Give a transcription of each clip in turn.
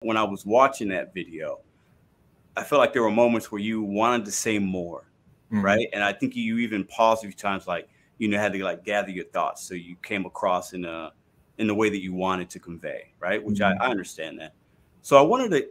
When I was watching that video, I felt like there were moments where you wanted to say more, right? And I think you even paused a few times, like, had to like gather your thoughts so you came across in the way that you wanted to convey, right? Which I understand that. So I wanted to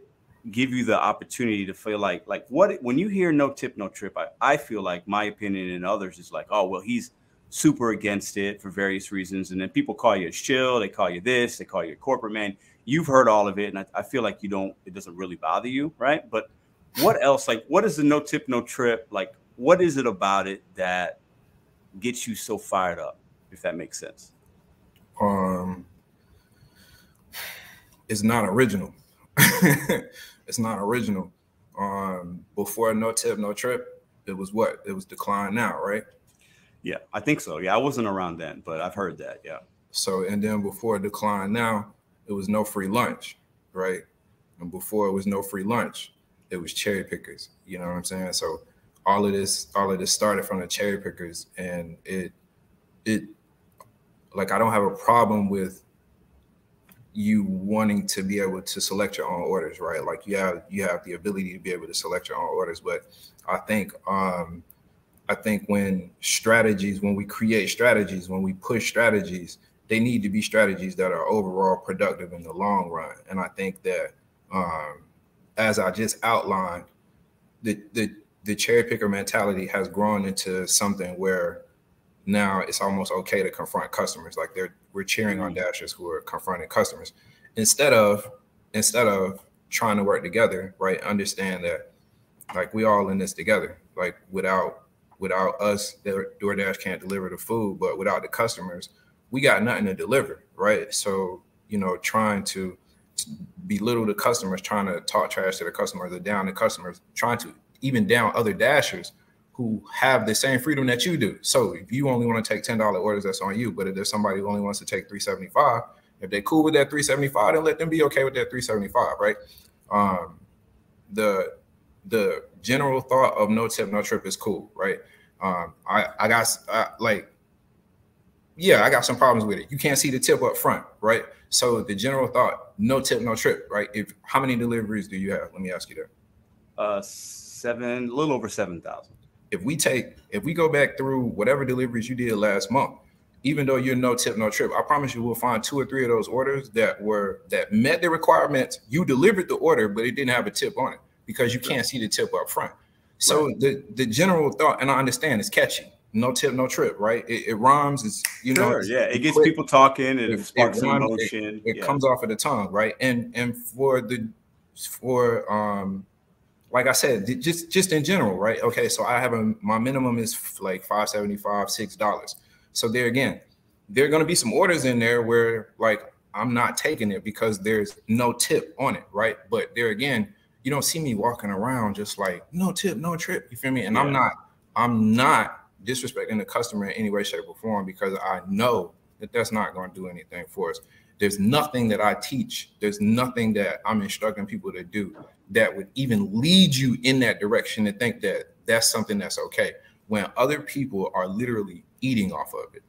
give you the opportunity to feel like what when you hear no tip, no trip, I feel like my opinion and others is like, oh, well, he's super against it for various reasons. And then people call you a shill, they call you this, they call you a corporate man. You've heard all of it. And I feel like it doesn't really bother you, right? But what else? Like, what is the no tip, no trip? Like, what is it about it that gets you so fired up, if that makes sense? It's not original. It's not original. Before no tip, no trip, it was what? It was Decline Now, right? Yeah, I think so. Yeah, I wasn't around then, but I've heard that. Yeah. So, and then before Decline Now, it was no free lunch, right? And before it was no free lunch, it was cherry pickers. You know what I'm saying? So all of this started from the cherry pickers, and it like, I don't have a problem with you wanting to be able to select your own orders, right? Like you have the ability to be able to select your own orders. But I think when we create strategies, when we push strategies, they need to be strategies that are overall productive in the long run. And I think that as I just outlined, the cherry picker mentality has grown into something where now it's almost okay to confront customers. Like we're cheering on dashers who are confronting customers instead of trying to work together, right? Understand that like we all in this together. Like without us, DoorDash can't deliver the food, but without the customers, we got nothing to deliver, right? So, trying to belittle the customers, trying to talk trash to the customers, or down the customers, trying to even down other dashers who have the same freedom that you do. So if you only want to take $10 orders, that's on you. But if there's somebody who only wants to take $3.75, if they're cool with that $3.75, then let them be okay with that $3.75, right? The general thought of no tip, no trip is cool, right? I got some problems with it. You can't see the tip up front, right? So the general thought, no tip, no trip, right? How many deliveries do you have? Let me ask you that. A little over 7,000. If we go back through whatever deliveries you did last month, even though you're no tip, no trip, I promise you we'll find 2 or 3 of those orders that met the requirements. You delivered the order, but it didn't have a tip on it because you can't see the tip up front. So right. the general thought, and I understand it's catchy. No tip, no trip, right? It rhymes. It's it gets people talking. It sparks some emotion. It comes off of the tongue, right? And for like I said, just in general, right? Okay, so I have my minimum is like $5.75, $6. So there again, there are going to be some orders in there where like I'm not taking it because there's no tip on it, right? But there again, you don't see me walking around just like no tip, no trip. You feel me? And I'm not disrespecting the customer in any way, shape, or form because I know that that's not going to do anything for us. There's nothing that I teach. There's nothing that I'm instructing people to do that would even lead you in that direction to think that that's something that's okay when other people are literally eating off of it.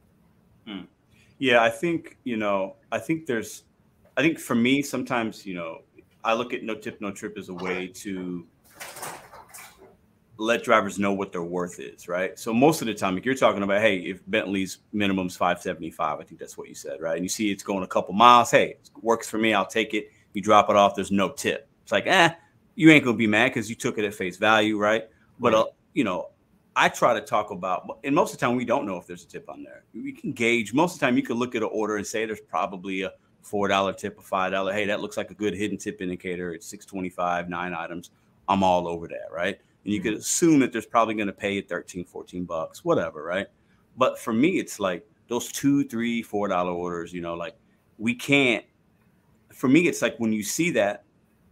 Yeah, I think for me, sometimes, I look at no tip, no trip as a way to let drivers know what their worth is, right? So most of the time, if you're talking about, hey, if Bentley's minimum's $5.75, I think that's what you said, right? And you see it's going a couple miles, hey, it works for me, I'll take it. You drop it off, there's no tip. It's like, you ain't gonna be mad because you took it at face value, right? But I try to talk about, and most of the time we don't know if there's a tip on there. We can gauge. Most of the time you can look at an order and say there's probably a $4 tip, a $5. Hey, that looks like a good hidden tip indicator. It's $6.25, 9 items. I'm all over that, right? And you could assume that there's probably going to pay you $13, $14, whatever, right? But for me, it's like those $2, $3, $4 orders, like we can't. For me, it's like when you see that,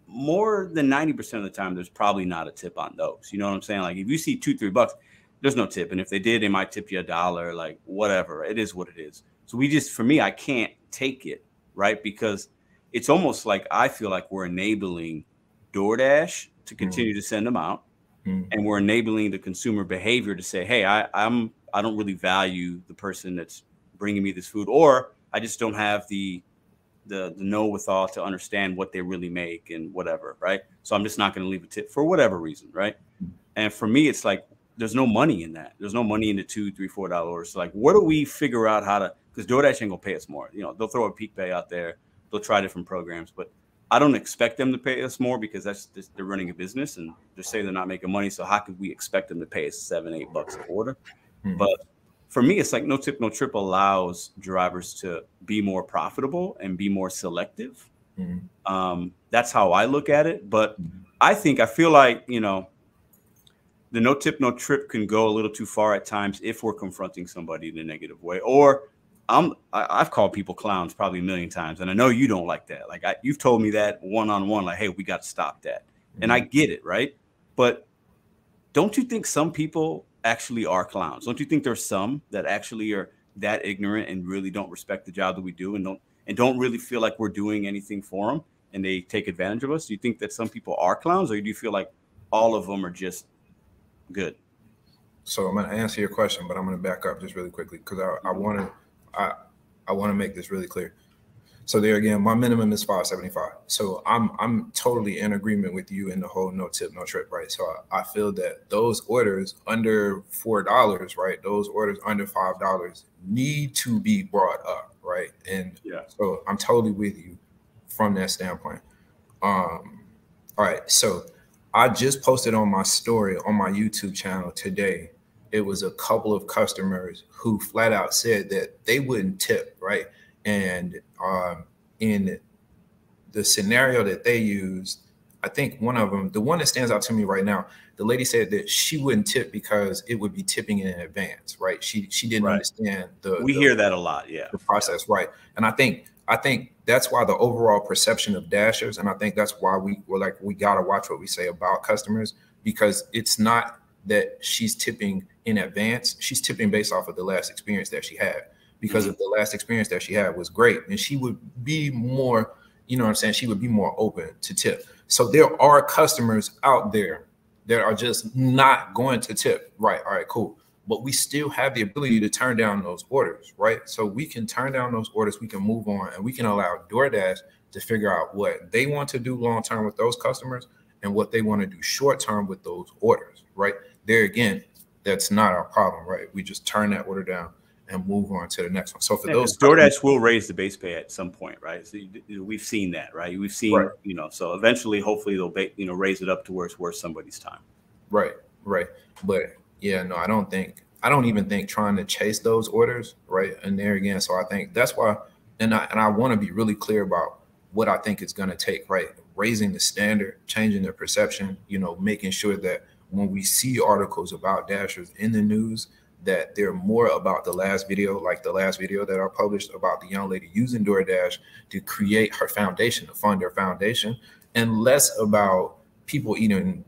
more than 90% of the time, there's probably not a tip on those. You know what I'm saying? Like if you see $2, $3, there's no tip. And if they did, they might tip you $1, like whatever. It is what it is. So for me, I can't take it, right? Because it's almost like I feel like we're enabling DoorDash to continue to send them out. And we're enabling the consumer behavior to say, hey, I don't really value the person that's bringing me this food, or I just don't have the the know-withal to understand what they really make and whatever, right? So I'm just not going to leave a tip for whatever reason, right? And for me, it's like there's no money in that. There's no money in the $2, $3, $4 orders. So like, what do we figure out how to? Because DoorDash ain't gonna pay us more. You know, they'll throw a peak pay out there. They'll try different programs, but I don't expect them to pay us more because that's just, they're running a business and they say they're not making money. So how could we expect them to pay us $7, $8 an order? But for me, it's like no tip, no trip allows drivers to be more profitable and be more selective. That's how I look at it. But I feel like, you know, the no tip, no trip can go a little too far at times if we're confronting somebody in a negative way. Or I've called people clowns probably a million times, and I know you don't like that. Like you've told me that one-on-one, like, hey, we got to stop that. And I get it, right? But don't you think some people actually are clowns? Don't you think there's some that actually are that ignorant and really don't respect the job that we do and don't really feel like we're doing anything for them and they take advantage of us? Do you think that some people are clowns, or do you feel like all of them are just good? So I'm going to answer your question, but I'm going to back up just really quickly because I want to make this really clear. So there again, my minimum is $5.75. So I'm totally in agreement with you in the whole no tip, no trip, right? So I feel that those orders under $4, right? Those orders under $5 need to be brought up, right? And so I'm totally with you from that standpoint. All right, so I just posted on my story on my YouTube channel today. It was a couple of customers who flat out said that they wouldn't tip, right? And in the scenario that they used, I think one of them, the one that stands out to me right now, the lady said that she wouldn't tip because it would be tipping in advance, right? She didn't understand we hear that a lot, the process, right? And I think that's why the overall perception of Dashers, and I think that's why we gotta watch what we say about customers, because it's not that she's tipping in advance. She's tipping based off of the last experience that she had. Because of the last experience that she had was great, and she would be more, you know what I'm saying? She would be more open to tip. So there are customers out there that are just not going to tip. Right. All right, cool. But we still have the ability to turn down those orders, right? So we can turn down those orders, we can move on, and we can allow DoorDash to figure out what they want to do long-term with those customers and what they want to do short-term with those orders, right? There again, that's not our problem, right? We just turn that order down and move on to the next one. So for those, DoorDash will raise the base pay at some point, right? So we've seen that, right? We've seen, you know, so eventually, hopefully they'll, raise it up to where it's worth somebody's time. Right. But yeah, no, I don't even think trying to chase those orders, right? And there again, so I think that's why, and I want to be really clear about what I think it's going to take, right? Raising the standard, changing the perception, making sure that when we see articles about Dashers in the news, that they're more about the last video, like the last video that I published about the young lady using DoorDash to create her foundation, to fund her foundation, and less about people eating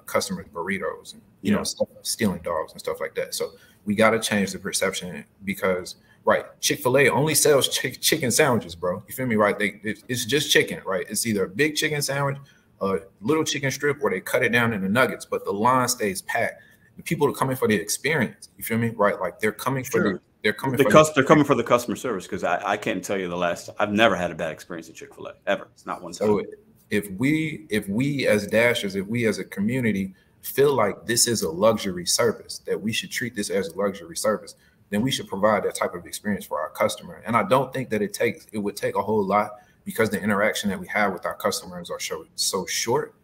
customers' burritos and, stealing dogs and stuff like that. So we got to change the perception because, right, Chick-fil-A only sells chicken sandwiches, bro. You feel me, right? It's just chicken, right? It's either a big chicken sandwich, a little chicken strip, or they cut it down into nuggets, but the line stays packed. The people are coming for the experience. You feel me? Right? Like they're coming for they're coming for the customer service. Because I can't tell you I've never had a bad experience at Chick-fil-A ever. It's not one time. So if we as Dashers, if we as a community feel like this is a luxury service, that we should treat this as a luxury service, then we should provide that type of experience for our customer. And I don't think that it would take a whole lot because the interaction that we have with our customers are so short.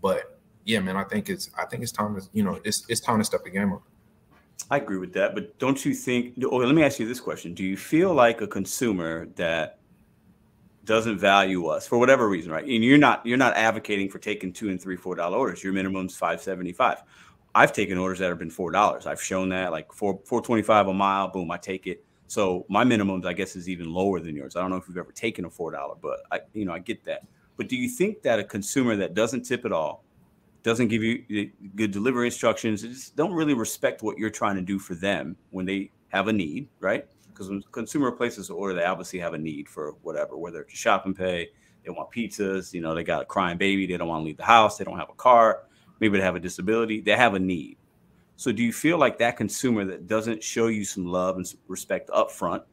But yeah, man, I think it's time to, it's time to step the game up. I agree with that, but don't you think? Let me ask you this question: do you feel like a consumer that doesn't value us for whatever reason, right? And you're not advocating for taking $2 and $3, $4 orders. Your minimum's $5.75. I've taken orders that have been $4. I've shown that, like $4.25 a mile. Boom, I take it. So my minimums, I guess, is even lower than yours. I don't know if you've ever taken a $4, but I get that. But do you think that a consumer that doesn't tip at all, doesn't give you good delivery instructions, just don't really respect what you're trying to do for them when they have a need, right? Because when a consumer places an order, they obviously have a need for whatever, whether it's a shop and pay, they want pizzas, they got a crying baby, they don't want to leave the house, they don't have a car, maybe they have a disability, they have a need. So do you feel like that consumer that doesn't show you some love and some respect up front,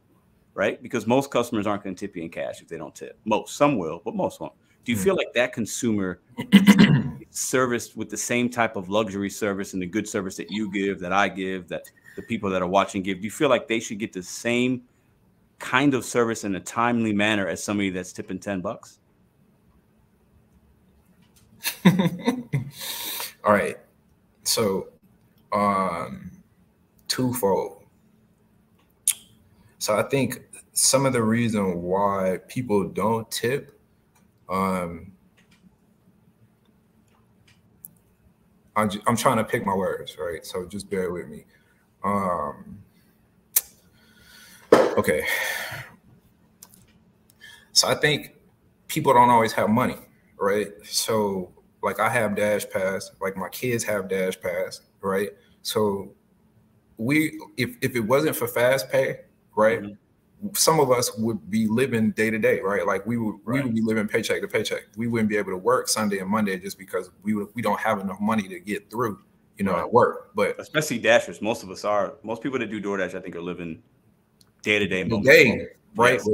right? Because most customers aren't going to tip you in cash if they don't tip. Some will, but most won't. Do you feel like that consumer serviced with the same type of luxury service and the good service that you give, that I give, that the people that are watching give? Do you feel like they should get the same kind of service in a timely manner as somebody that's tipping $10? All right. So, twofold. So I think some of the reason why people don't tip, I'm trying to pick my words, right? So just bear with me. Okay. So I think people don't always have money, right? So like I have Dash Pass, like my kids have Dash Pass, right? So if it wasn't for Fast Pay, right, some of us would be living day to day, right? Like we would be living paycheck to paycheck. We wouldn't be able to work Sunday and Monday just because we don't have enough money to get through, at work. But especially Dashers, most people that do DoorDash, I think, are living day to day, right? Yes.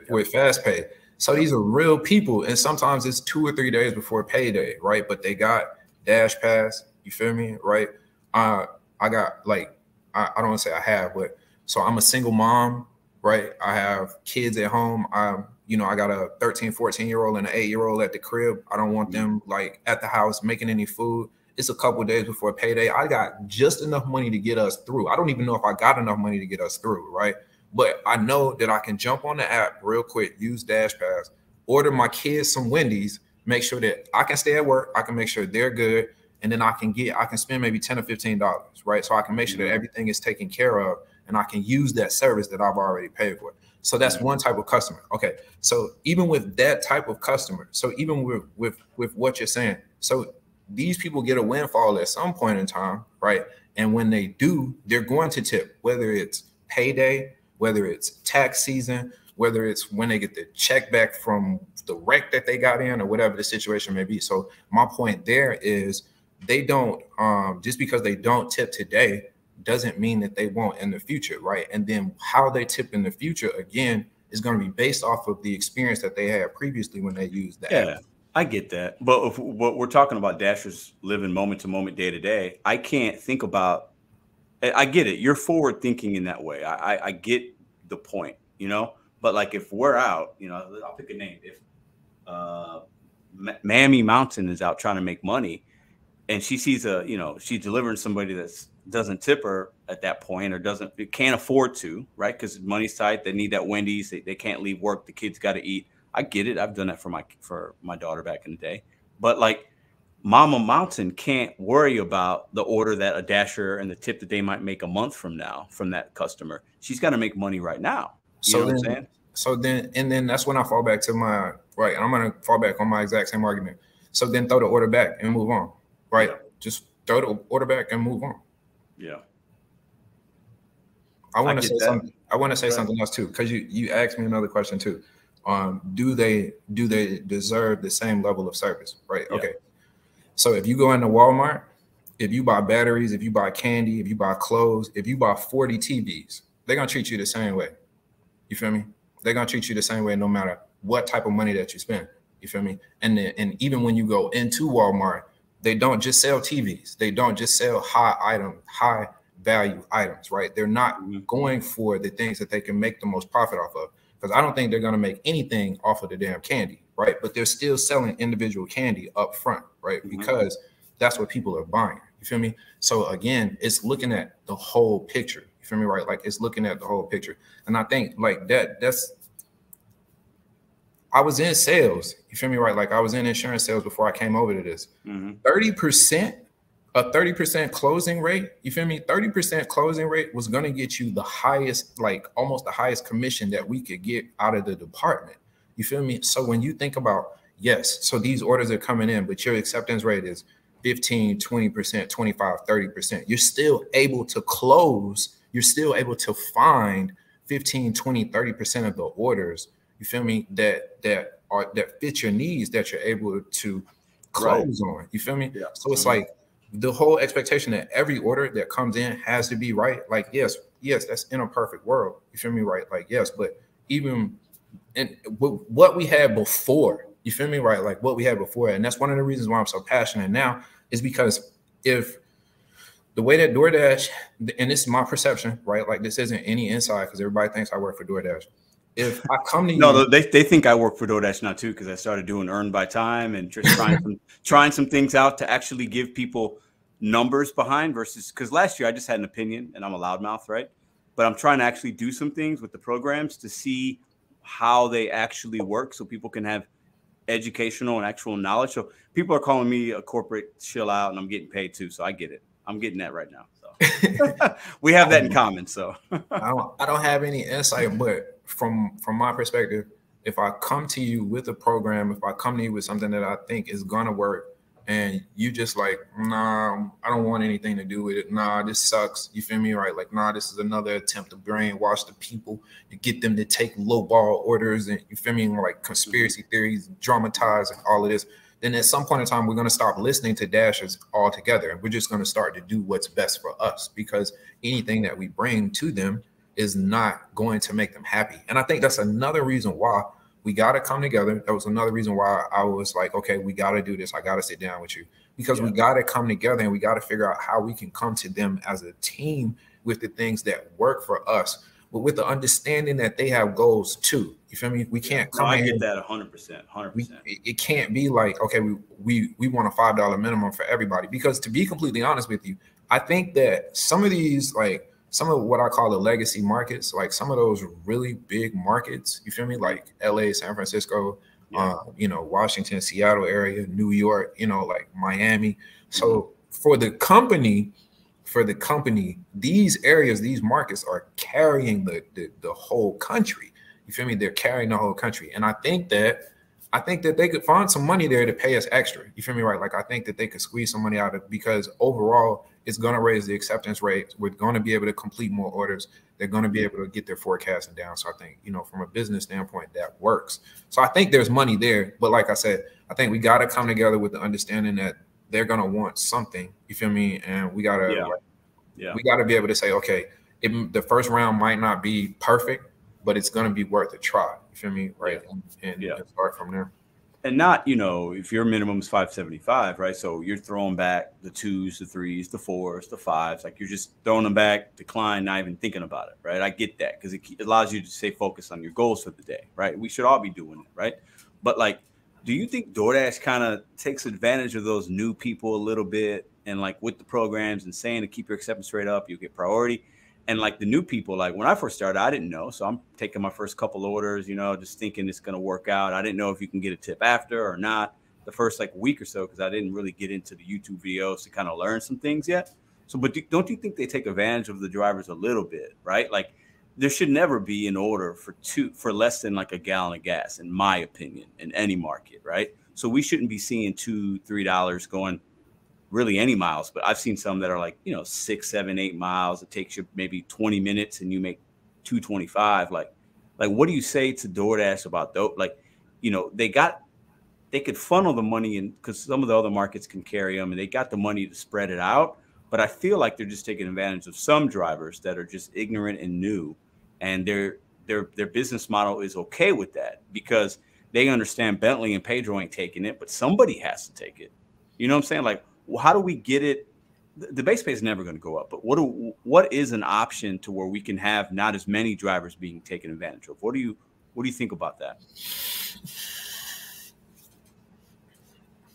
With Fast Pay. So these are real people, and sometimes it's 2 or 3 days before payday, right? But they got Dash Pass. You feel me, right? I got I don't want to say I have, but so I'm a single mom, right? I have kids at home. I got a 13, 14-year-old and an 8-year-old at the crib. I don't want them like at the house making any food. It's a couple of days before payday. I got just enough money to get us through. I don't even know if I got enough money to get us through, right? But I know that I can jump on the app real quick, use Dash Pass, order my kids some Wendy's, make sure that I can stay at work. I can make sure they're good. And then I can spend maybe $10 or $15, right? So I can make sure that everything is taken care of and I can use that service that I've already paid for. So that's one type of customer. Okay. So even with that type of customer, so even with what you're saying, so these people get a windfall at some point in time, right? And when they do, they're going to tip, whether it's payday, whether it's tax season, whether it's when they get the check back from the wreck that they got in or whatever the situation may be. So my point there is they don't, just because they don't tip today doesn't mean that they won't in the future, right? And then how they tip in the future, again, is going to be based off of the experience that they had previously when they used that. Yeah, I get that. But if what we're talking about, Dashers living moment to moment, day to day, I can't think about, I get it. You're forward thinking in that way. I get the point, but like if we're out, I'll pick a name. If Mammy Mountain is out trying to make money and she sees she's delivering somebody that doesn't tip her at that point or can't afford to, right? Because money's tight. They need that Wendy's. They can't leave work. The kids got to eat. I get it. I've done that for my daughter back in the day. But like Mama Mountain can't worry about the order that a Dasher and the tip that they might make a month from now from that customer. She's got to make money right now. You know what I'm saying? So then that's when I fall back to my, right, and I'm going to fall back on my exact same argument. So then throw the order back and move on, right? Yeah. Just throw the order back and move on. Yeah. I want to say something. I want to say something else too, because you asked me another question too. Do they deserve the same level of service, right? Yeah. Okay. So if you go into Walmart, if you buy batteries, if you buy candy, if you buy clothes, if you buy 40 TVs, they're going to treat you the same way. You feel me? They're going to treat you the same way no matter what type of money that you spend. You feel me? And even when you go into Walmart, they don't just sell TVs. They don't just sell high value items, right? They're not going for the things that they can make the most profit off of. Because I don't think they're going to make anything off of the damn candy, right? But they're still selling individual candy up front, right? Because that's what people are buying. You feel me? So again, it's looking at the whole picture. You feel me, right? Like it's looking at the whole picture. And I think like I was in sales. You feel me, right? Like I was in insurance sales before I came over to this. 30%, a 30% closing rate. You feel me? 30% closing rate was going to get you the highest, like almost the highest commission that we could get out of the department. You feel me? So when you think about, yes, so these orders are coming in, but your acceptance rate is 15, 20%, 25, 30%. You're still able to close. You're still able to find 15, 20, 30% of the orders. You feel me? That fit your needs, that you're able to close on. You feel me? Yeah. So it's like the whole expectation that every order that comes in has to be right. Like, yes, that's in a perfect world. You feel me? Right? Like, yes, but even and what we had before. You feel me? Right? Like what we had before. And that's one of the reasons why I'm so passionate now is because if the way that DoorDash, and this is my perception, right? Like this isn't any insight because everybody thinks I work for DoorDash. If I come to you, no, they think I work for DoorDash now too because I started doing earn by time and just trying some things out to actually give people numbers behind versus because last year I just had an opinion and I'm a loudmouth, right? But I'm trying to actually do some things with the programs to see how they actually work so people can have educational and actual knowledge. So people are calling me a corporate chill out and I'm getting paid too. So I get it. I'm getting that right now. So we have that in common. So I don't have any insight, but from my perspective, if I come to you with a program, if I come to you with something that I think is gonna work, and you just like, nah, I don't want anything to do with it. Nah, this sucks. You feel me? Right? Like, nah, this is another attempt to brainwash the people to get them to take lowball orders and you feel me? Like conspiracy theories, dramatize and all of this. Then at some point in time, we're going to stop listening to Dashers altogether. And we're just going to start to do what's best for us because anything that we bring to them is not going to make them happy. And I think that's another reason why we got to come together. That was another reason why I was like, okay, we got to do this. I got to sit down with you because we got to come together and we got to figure out how we can come to them as a team with the things that work for us, but with the understanding that they have goals too. You feel me? We can't come I get that 100%. It can't be like, okay, we want a $5 minimum for everybody because to be completely honest with you, I think that some of these, like, some of what I call the legacy markets, like some of those really big markets, you feel me? Like LA, San Francisco, you know, Washington, Seattle area, New York, you know, like Miami. So for the company, these areas, these markets are carrying the whole country. You feel me? They're carrying the whole country. And I think that they could find some money there to pay us extra. You feel me? Right? Like I think that they could squeeze some money out of because overall it's going to raise the acceptance rate. We're going to be able to complete more orders. They're going to be able to get their forecasting down. So I think, you know, from a business standpoint, that works. So I think there's money there. But like I said, I think we got to come together with the understanding that they're going to want something. You feel me? And we got to, we got to be able to say, okay, the first round might not be perfect, but it's going to be worth a try. You feel me? Right. And start from there. And not, you know, if your minimum is 575, right? So you're throwing back the 2s, the 3s, the 4s, the 5s, like you're just throwing them back, decline, not even thinking about it, right? I get that because it allows you to stay focused on your goals for the day, right? We should all be doing it, right? But like, do you think DoorDash kind of takes advantage of those new people a little bit and like with the programs and saying to keep your acceptance rate up, you get priority? And like the new people, like when I first started, I didn't know. So I'm taking my first couple orders, you know, just thinking it's going to work out. I didn't know if you can get a tip after or not the first like week or so, because I didn't really get into the YouTube videos to kind of learn some things yet. So, but don't you think they take advantage of the drivers a little bit, right? Like there should never be an order for less than like a gallon of gas, in my opinion, in any market, right? So we shouldn't be seeing $2, $3 going really any miles, but I've seen some that are like, you know, 6, 7, 8 miles. It takes you maybe 20 minutes and you make $2.25. Like what do you say to DoorDash about those? Like, you know, they could funnel the money in because some of the other markets can carry them and they got the money to spread it out. But I feel like they're just taking advantage of some drivers that are just ignorant and new, and their business model is okay with that because they understand Bentley and Pedro ain't taking it, but somebody has to take it. You know what I'm saying? Like, well, how do we get it? The base pay is never going to go up, but what is an option to where we can have not as many drivers being taken advantage of? What do you think about that?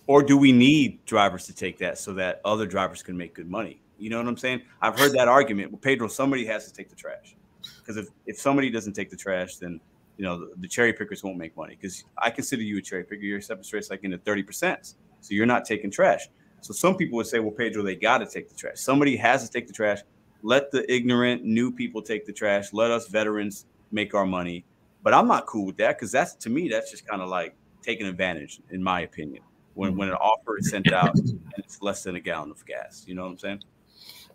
Or do we need drivers to take that so that other drivers can make good money? You know what I'm saying? I've heard that argument. Well, Pedro, somebody has to take the trash because if somebody doesn't take the trash, then you know the cherry pickers won't make money. Because I consider you a cherry picker. Your acceptance rate's like in the 30%, so you're not taking trash. So some people would say, well, Pedro, they got to take the trash. Somebody has to take the trash. Let the ignorant new people take the trash. Let us veterans make our money. But I'm not cool with that because to me, that's just kind of like taking advantage, in my opinion, when an offer is sent out and it's less than a gallon of gas. You know what I'm saying?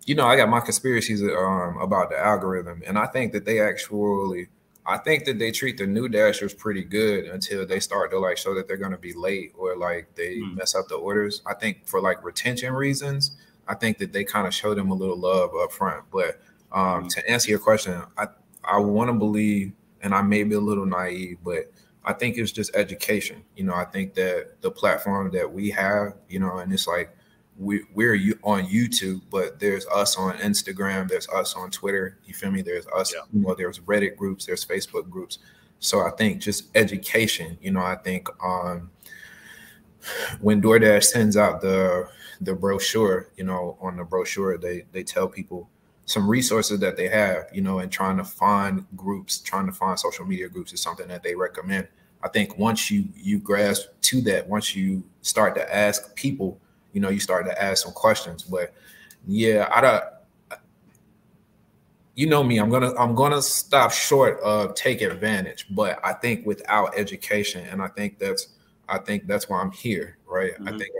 You know, I got my conspiracies about the algorithm, and I think that they treat the new dashers pretty good until they start to like show that they're going to be late or like they mess up the orders. I think for like retention reasons, I think that they kind of show them a little love up front. But to answer your question, I want to believe, and I may be a little naive, but I think it's just education. You know, I think that the platform that we have, you know, and it's like we're on YouTube, but there's us on Instagram, there's us on Twitter. You feel me? There's us, you know, there's Reddit groups, there's Facebook groups. So I think just education, you know, I think when DoorDash sends out the brochure, you know, on the brochure, they tell people some resources that they have, you know, and trying to find groups, trying to find social media groups is something that they recommend. I think once you grasp to that, once you start to ask people, you know, you start to ask some questions. But yeah, I don't, you know me, I'm gonna stop short of take advantage. But I think without education, and I think that's why I'm here, right? I think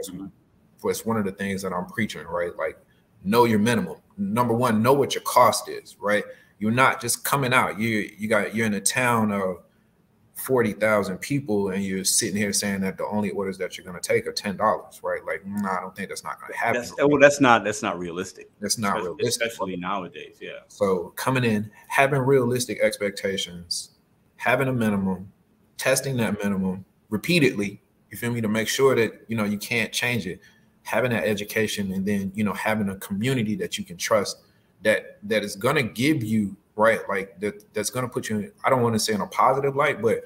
that's one of the things that I'm preaching, right? Like, know your minimum. Number one, know what your cost is, right? You're not just coming out. You're in a town of 40,000 people, and you're sitting here saying that the only orders that you're going to take are $10, right? Like, no, I don't think that's not going to happen. That's not realistic. That's not realistic, especially nowadays. Yeah. So coming in, having realistic expectations, having a minimum, testing that minimum repeatedly, you feel me, to make sure that, you know, you can't change it, having that education, and then, you know, having a community that you can trust that is going to give you, right, like that's going to put you in, I don't want to say in a positive light, but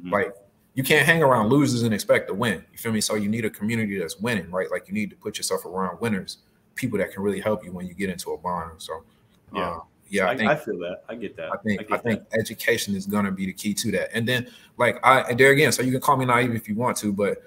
like, you can't hang around losers and expect to win. You feel me? So you need a community that's winning, right? Like, you need to put yourself around winners, people that can really help you when you get into a bind. So yeah, I feel that. I get that. I think education is going to be the key to that. And then, like, there again, so you can call me naive if you want to, but